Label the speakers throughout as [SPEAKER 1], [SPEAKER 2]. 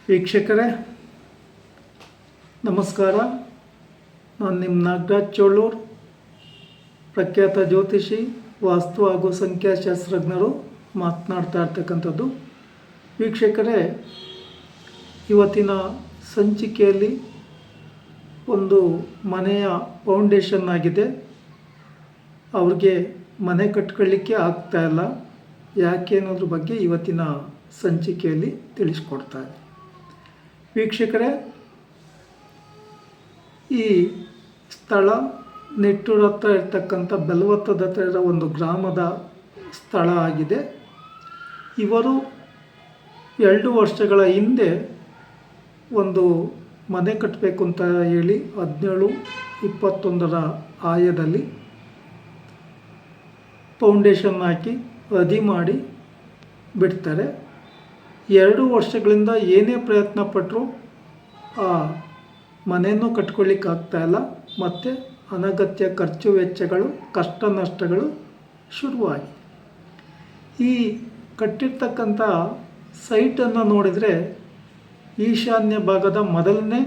[SPEAKER 1] ವೀಕ್ಷಕರೇ ನಮಸ್ಕಾರ. ನಾನು ನಿಮ್ಮ ನಾಗರಾಜ್ ಚೋಳೂರು, ಪ್ರಖ್ಯಾತ ಜ್ಯೋತಿಷಿ, ವಾಸ್ತು ಹಾಗೂ ಸಂಖ್ಯಾಶಾಸ್ತ್ರಜ್ಞರು ಮಾತನಾಡ್ತಾ ಇರ್ತಕ್ಕಂಥದ್ದು. ವೀಕ್ಷಕರೇ, ಇವತ್ತಿನ ಸಂಚಿಕೆಯಲ್ಲಿ ಒಂದು ಮನೆಯ ಫೌಂಡೇಶನ್ ಆಗಿದೆ. ಅವ್ರಿಗೆ ಮನೆ ಕಟ್ಕೊಳ್ಳಿಕ್ಕೆ ಆಗ್ತಾಯಿಲ್ಲ, ಯಾಕೆ ಅನ್ನೋದ್ರ ಬಗ್ಗೆ ಇವತ್ತಿನ ಸಂಚಿಕೆಯಲ್ಲಿ ತಿಳಿಸ್ಕೊಡ್ತಾರೆ. ವೀಕ್ಷಕರೇ, ಈ ಸ್ಥಳ ನೆಟ್ಟೂರ ಹತ್ರ ಇರ್ತಕ್ಕಂಥ ಬೆಲ್ವತ್ತದ ಹತ್ರ ಇರೋ ಒಂದು ಗ್ರಾಮದ ಸ್ಥಳ ಆಗಿದೆ. ಇವರು 2 ವರ್ಷಗಳ ಹಿಂದೆ ಒಂದು ಮನೆ ಕಟ್ಟಬೇಕು ಅಂತ ಹೇಳಿ 17-21 ಆಯದಲ್ಲಿ ಫೌಂಡೇಶನ್ ಹಾಕಿ ಅದಿ ಮಾಡಿ ಬಿಡ್ತಾರೆ. 2 ವರ್ಷಗಳಿಂದ ಏನೇ ಪ್ರಯತ್ನ ಪಟ್ಟರು ಆ ಮನೆಯನ್ನು ಕಟ್ಕೊಳ್ಳಿಕ್ಕೆ ಆಗ್ತಾಯಿಲ್ಲ. ಮತ್ತು ಅನಗತ್ಯ ಖರ್ಚು ವೆಚ್ಚಗಳು, ಕಷ್ಟ ನಷ್ಟಗಳು ಶುರುವಾಗಿ ಈ ಕಟ್ಟಿರ್ತಕ್ಕಂಥ ಸೈಟನ್ನು ನೋಡಿದರೆ ಈಶಾನ್ಯ ಭಾಗದ ಮೊದಲನೇ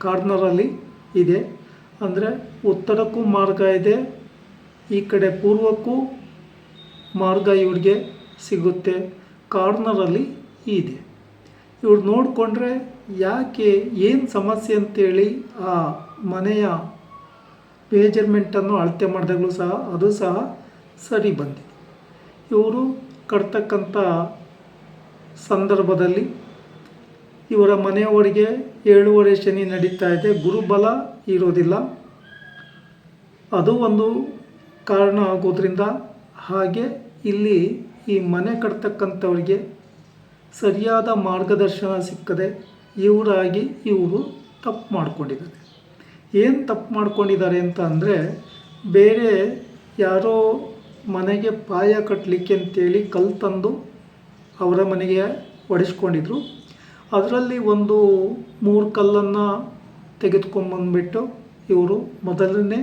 [SPEAKER 1] ಕಾರ್ನರಲ್ಲಿ ಇದೆ. ಅಂದರೆ ಉತ್ತರಕ್ಕೂ ಮಾರ್ಗ ಇದೆ, ಈ ಕಡೆ ಪೂರ್ವಕ್ಕೂ ಮಾರ್ಗ ಇವ್ರಿಗೆ ಸಿಗುತ್ತೆ. ಕಾರ್ನರಲ್ಲಿ ಇದೆ. ಇವ್ರು ನೋಡಿಕೊಂಡ್ರೆ ಯಾಕೆ ಏನು ಸಮಸ್ಯೆ ಅಂತೇಳಿ ಆ ಮನೆಯ ಮೇಜರ್ಮೆಂಟನ್ನು ಅಳತೆ ಮಾಡಿದಾಗಲೂ ಸಹ ಅದು ಸಹ ಸರಿ ಬಂದಿದೆ. ಇವರು ಕಟ್ತಕ್ಕಂಥ ಸಂದರ್ಭದಲ್ಲಿ ಇವರ ಮನೆಯವರಿಗೆ 7 ಶನಿ ನಡೀತಾ ಇದೆ, ಗುರುಬಲ ಇರೋದಿಲ್ಲ. ಅದು ಒಂದು ಕಾರಣ ಆಗೋದ್ರಿಂದ, ಹಾಗೆ ಇಲ್ಲಿ ಈ ಮನೆ ಕಟ್ತಕ್ಕಂಥವ್ರಿಗೆ ಸರಿಯಾದ ಮಾರ್ಗದರ್ಶನ ಸಿಕ್ಕದೆ ಇವರು ತಪ್ಪು ಮಾಡ್ಕೊಂಡಿದ್ದಾರೆ. ಏನು ತಪ್ಪು ಮಾಡ್ಕೊಂಡಿದ್ದಾರೆ ಅಂತ ಅಂದರೆ, ಬೇರೆ ಯಾರೋ ಮನೆಗೆ ಪಾಯ ಕಟ್ಟಲಿಕ್ಕೆ ಅಂತೇಳಿ ಕಲ್ಲು ತಂದು ಅವರ ಮನೆಗೆ ಹೊಡೆಸ್ಕೊಂಡಿದ್ರು. ಅದರಲ್ಲಿ ಒಂದು 3 ಕಲ್ಲನ್ನು ತೆಗೆದುಕೊಂಬಂದ್ಬಿಟ್ಟು ಇವರು ಮೊದಲನೇ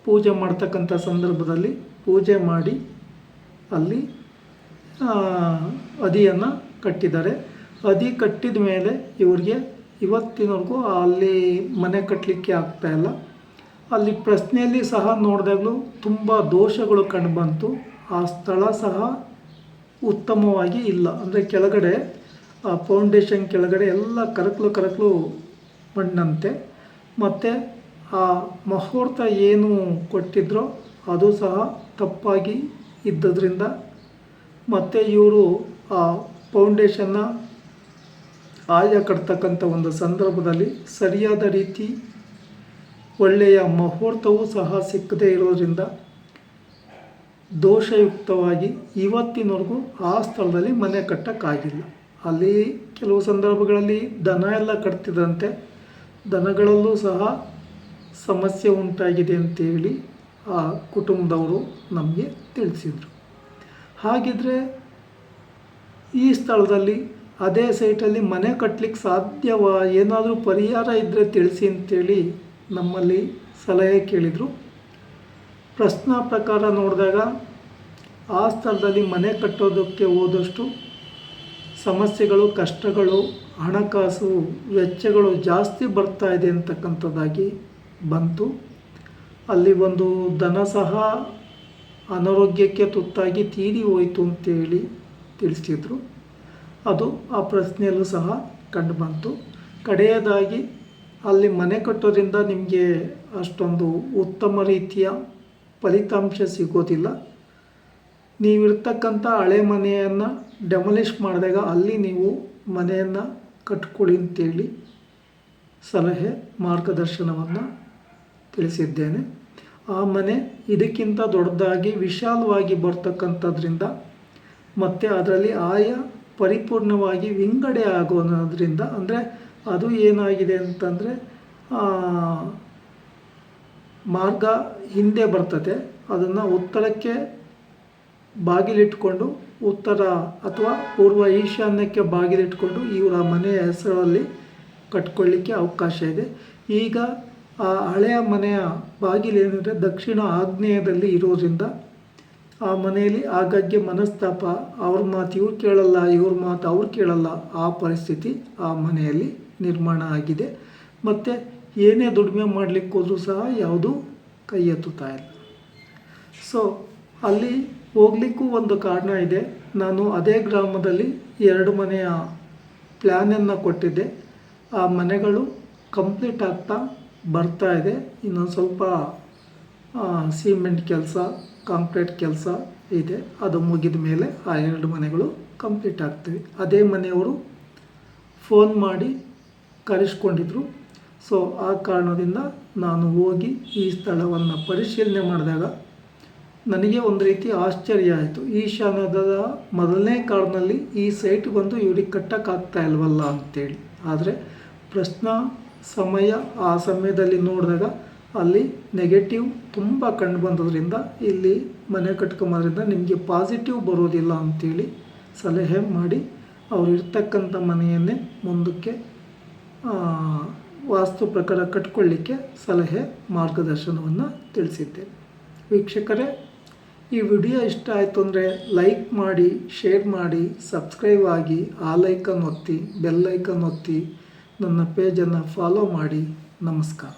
[SPEAKER 1] ಪೂಜೆ ಮಾಡ್ತಕ್ಕಂಥ ಸಂದರ್ಭದಲ್ಲಿ ಪೂಜೆ ಮಾಡಿ ಅಲ್ಲಿ ಅದಿಯನ್ನು ಕಟ್ಟಿದ್ದಾರೆ. ಅದಿ ಕಟ್ಟಿದ ಮೇಲೆ ಇವ್ರಿಗೆ ಇವತ್ತಿನವರೆಗೂ ಅಲ್ಲಿ ಮನೆ ಕಟ್ಟಲಿಕ್ಕೆ ಆಗ್ತಾಯಿಲ್ಲ. ಅಲ್ಲಿ ಪ್ರಶ್ನೆಯಲ್ಲಿ ಸಹ ನೋಡಿದಾಗಲೂ ತುಂಬ ದೋಷಗಳು ಕಂಡುಬಂತು. ಆ ಸ್ಥಳ ಸಹ ಉತ್ತಮವಾಗಿ ಇಲ್ಲ. ಅಂದರೆ ಕೆಳಗಡೆ ಆ ಫೌಂಡೇಶನ್ ಕೆಳಗಡೆ ಎಲ್ಲ ಕರಕಲು ಮಣ್ಣಂತೆ. ಮತ್ತು ಆ ಮುಹೂರ್ತ ಏನು ಕೊಟ್ಟಿದ್ರೋ ಅದು ಸಹ ತಪ್ಪಾಗಿ ಇದ್ದದ್ರಿಂದ, ಮತ್ತು ಇವರು ಆ ಫೌಂಡೇಶನ್ನ ಆಯ ಕಟ್ತಕ್ಕಂಥ ಒಂದು ಸಂದರ್ಭದಲ್ಲಿ ಸರಿಯಾದ ರೀತಿ ಒಳ್ಳೆಯ ಮುಹೂರ್ತವೂ ಸಹ ಸಿಕ್ಕದೇ ಇರೋದ್ರಿಂದ ದೋಷಯುಕ್ತವಾಗಿ ಇವತ್ತಿನವರೆಗೂ ಆ ಸ್ಥಳದಲ್ಲಿ ಮನೆ ಕಟ್ಟೋಕ್ಕಾಗಿಲ್ಲ. ಅಲ್ಲಿ ಕೆಲವು ಸಂದರ್ಭಗಳಲ್ಲಿ ದನ ಎಲ್ಲ ಕಟ್ತಿದ್ರಂತೆ, ದನಗಳಲ್ಲೂ ಸಹ ಸಮಸ್ಯೆ ಉಂಟಾಗಿದೆ ಅಂತೇಳಿ ಆ ಕುಟುಂಬದವರು ನಮಗೆ ತಿಳಿಸಿದರು. ಹಾಗಿದ್ರೆ ಈ ಸ್ಥಳದಲ್ಲಿ ಅದೇ ಸೈಟಲ್ಲಿ ಮನೆ ಕಟ್ಟಲಿಕ್ಕೆ ಸಾಧ್ಯವಾ, ಏನಾದರೂ ಪರಿಹಾರ ಇದ್ದರೆ ತಿಳಿಸಿ ಅಂತೇಳಿ ನಮ್ಮಲ್ಲಿ ಸಲಹೆ ಕೇಳಿದರು. ಪ್ರಶ್ನಾ ಪ್ರಕಾರ ನೋಡಿದಾಗ ಆ ಸ್ಥಳದಲ್ಲಿ ಮನೆ ಕಟ್ಟೋದಕ್ಕೆ ಹೋದಷ್ಟು ಸಮಸ್ಯೆಗಳು, ಕಷ್ಟಗಳು, ಹಣಕಾಸು ವೆಚ್ಚಗಳು ಜಾಸ್ತಿ ಬರ್ತಾ ಇದೆ ಅಂತಕ್ಕಂಥದ್ದಾಗಿ ಬಂತು. ಅಲ್ಲಿ ಒಂದು ದನ ಸಹ ಅನಾರೋಗ್ಯಕ್ಕೆ ತುತ್ತಾಗಿ ತೀರಿ ಹೋಯಿತು ಅಂತೇಳಿ ತಿಳಿಸಿದರು. ಅದು ಆ ಪ್ರಶ್ನೆಯಲ್ಲೂ ಸಹ ಕಂಡುಬಂತು. ಕಡೆಯದಾಗಿ ಅಲ್ಲಿ ಮನೆ ಕಟ್ಟೋದ್ರಿಂದ ನಿಮಗೆ ಅಷ್ಟೊಂದು ಉತ್ತಮ ರೀತಿಯ ಫಲಿತಾಂಶ ಸಿಗೋದಿಲ್ಲ. ನೀವಿರ್ತಕ್ಕಂಥ ಹಳೆ ಮನೆಯನ್ನು ಡೆಮೊಲಿಷ್ ಮಾಡಿದಾಗ ಅಲ್ಲಿ ನೀವು ಮನೆಯನ್ನು ಕಟ್ಕೊಳ್ಳಿ ಅಂತೇಳಿ ಸಲಹೆ, ಮಾರ್ಗದರ್ಶನವನ್ನು ತಿಳಿಸಿದ್ದೇನೆ. ಆ ಮನೆ ಇದಕ್ಕಿಂತ ದೊಡ್ಡದಾಗಿ ವಿಶಾಲವಾಗಿ ಬರ್ತಕ್ಕಂಥದ್ರಿಂದ ಮತ್ತು ಅದರಲ್ಲಿ ಆಯ ಪರಿಪೂರ್ಣವಾಗಿ ವಿಂಗಡೆ ಆಗೋದ್ರಿಂದ, ಅಂದರೆ ಅದು ಏನಾಗಿದೆ ಅಂತಂದರೆ ಮಾರ್ಗ ಹಿಂದೆ ಬರ್ತದೆ, ಅದನ್ನು ಉತ್ತರಕ್ಕೆ ಬಾಗಿಲಿಟ್ಕೊಂಡು ಉತ್ತರ ಅಥವಾ ಪೂರ್ವ ಈಶಾನ್ಯಕ್ಕೆ ಬಾಗಿಲಿಟ್ಕೊಂಡು ಇವರ ಮನೆಯ ಹೆಸರಲ್ಲಿ ಕಟ್ಕೊಳ್ಳಿಕ್ಕೆ ಅವಕಾಶ ಇದೆ. ಈಗ ಆ ಹಳೆಯ ಮನೆಯ ಬಾಗಿಲೇನೆಂದರೆ ದಕ್ಷಿಣ ಆಗ್ನೇಯದಲ್ಲಿ ಇರೋದ್ರಿಂದ ಆ ಮನೆಯಲ್ಲಿ ಆಗಾಗ್ಗೆ ಮನಸ್ತಾಪ, ಅವ್ರ ಮಾತು ಇವ್ರು ಕೇಳಲ್ಲ, ಇವ್ರ ಮಾತು ಅವ್ರು ಕೇಳಲ್ಲ, ಆ ಪರಿಸ್ಥಿತಿ ಆ ಮನೆಯಲ್ಲಿ ನಿರ್ಮಾಣ ಆಗಿದೆ. ಮತ್ತು ಏನೇ ದುಡಿಮೆ ಮಾಡಲಿಕ್ಕೆ ಹೋದರೂ ಸಹ ಯಾವುದೂ ಕೈ ಎತ್ತುತ್ತಾ ಇಲ್ಲ. ಸೊ ಅಲ್ಲಿ ಹೋಗ್ಲಿಕ್ಕೂ ಒಂದು ಕಾರಣ ಇದೆ. ನಾನು ಅದೇ ಗ್ರಾಮದಲ್ಲಿ 2 ಮನೆಯ ಪ್ಲ್ಯಾನನ್ನು ಕೊಟ್ಟಿದ್ದೆ. ಆ ಮನೆಗಳು ಕಂಪ್ಲೀಟ್ ಆಗ್ತಾ ಬರ್ತಾ ಇದೆ. ಇನ್ನೊಂದು ಸ್ವಲ್ಪ ಸಿಮೆಂಟ್ ಕೆಲಸ, ಕಾಂಕ್ರೀಟ್ ಕೆಲಸ ಇದೆ. ಅದು ಮುಗಿದ ಮೇಲೆ ಆ 2 ಮನೆಗಳು ಕಂಪ್ಲೀಟ್ ಆಗ್ತವೆ. ಅದೇ ಮನೆಯವರು ಫೋನ್ ಮಾಡಿ ಕರೆಸ್ಕೊಂಡಿದ್ರು. ಸೊ ಆ ಕಾರಣದಿಂದ ನಾನು ಹೋಗಿ ಈ ಸ್ಥಳವನ್ನು ಪರಿಶೀಲನೆ ಮಾಡಿದಾಗ ನನಗೆ ಒಂದು ರೀತಿ ಆಶ್ಚರ್ಯ ಆಯಿತು. ಈಶಾನ್ಯದ ಮೊದಲನೇ ಕಾರ್ಡ್ನಲ್ಲಿ ಈ ಸೈಟ್ ಬಂದು ಇವ್ರಿಗೆ ಕಟ್ಟೋಕ್ಕಾಗ್ತಾ ಇಲ್ವಲ್ಲ ಅಂತೇಳಿ. ಆದರೆ ಆ ಸಮಯದಲ್ಲಿ ನೋಡಿದಾಗ ಅಲ್ಲಿ ನೆಗೆಟಿವ್ ತುಂಬ ಕಂಡು ಬಂದದ್ರಿಂದ ಇಲ್ಲಿ ಮನೆ ಕಟ್ಕೊಂಬೋದ್ರಿಂದ ನಿಮಗೆ ಪಾಸಿಟಿವ್ ಬರೋದಿಲ್ಲ ಅಂಥೇಳಿ ಸಲಹೆ ಮಾಡಿ ಅವ್ರು ಇರ್ತಕ್ಕಂಥ ಮನೆಯನ್ನೇ ಮುಂದಕ್ಕೆ ವಾಸ್ತು ಪ್ರಕಾರ ಕಟ್ಕೊಳ್ಳಿಕ್ಕೆ ಸಲಹೆ ಮಾರ್ಗದರ್ಶನವನ್ನು ತಿಳಿಸಿದ್ದೇನೆ. ವೀಕ್ಷಕರೇ, ಈ ವಿಡಿಯೋ ಇಷ್ಟ ಆಯಿತು ಅಂದರೆ ಲೈಕ್ ಮಾಡಿ, ಶೇರ್ ಮಾಡಿ, ಸಬ್ಸ್ಕ್ರೈಬ್ ಆಗಿ, ಐಕನ್ ಒತ್ತಿ, ಬೆಲ್ ಐಕನ್ ಒತ್ತಿ, ನನ್ನ ಪೇಜನ್ನು ಫಾಲೋ ಮಾಡಿ. ನಮಸ್ಕಾರ.